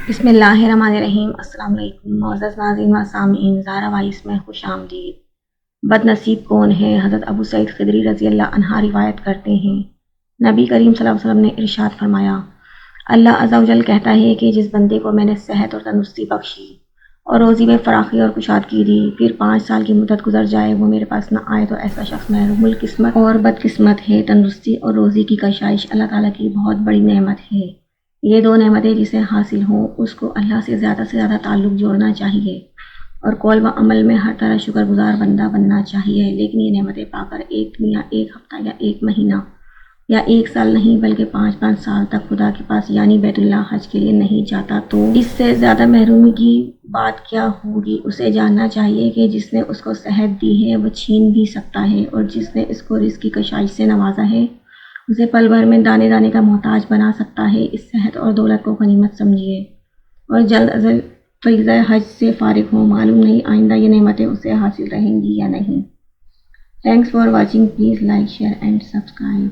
بسم اللہ الرحمن الرحیم۔ السلام علیکم معزز ناظرین و سامعین، زہرا وائس میں خوش آمدید۔ بد نصیب کون ہے؟ حضرت ابو سعید خدری رضی اللہ عنہ روایت کرتے ہیں، نبی کریم صلی اللہ علیہ وسلم نے ارشاد فرمایا، اللہ عز و جل کہتا ہے کہ جس بندے کو میں نے صحت اور تندرستی بخشی اور روزی میں فراخی اور کشادگی دی، پھر 5 سال کی مدت گزر جائے وہ میرے پاس نہ آئے تو ایسا شخص محروم القسمت اور بدقسمت ہے۔ تندرستی اور روزی کی کشائش اللہ تعالیٰ کی بہت بڑی نعمت ہے۔ یہ 2 نعمتیں جسے حاصل ہوں اس کو اللہ سے زیادہ تعلق جوڑنا چاہیے اور قول و عمل میں ہر طرح شکر گزار بندہ بننا چاہیے، لیکن یہ نعمتیں پا کر ایک دن یا ایک ہفتہ یا ایک مہینہ یا 1 سال نہیں بلکہ 5 سال تک خدا کے پاس یعنی بیت اللہ حج کے لیے نہیں جاتا تو اس سے زیادہ محرومی کی بات کیا ہوگی۔ اسے جاننا چاہیے کہ جس نے اس کو صحت دی ہے وہ چھین بھی سکتا ہے، اور جس نے اس کو رزق کی کشائش سے نوازا ہے اسے پل بھر میں دانے دانے کا محتاج بنا سکتا ہے۔ اس صحت اور دولت کو غنیمت سمجھیے اور جلد از جلد فریضہ حج سے فارغ ہو۔ معلوم نہیں آئندہ یہ نعمتیں اسے حاصل رہیں گی یا نہیں۔ Thanks for watching, please like, share and subscribe.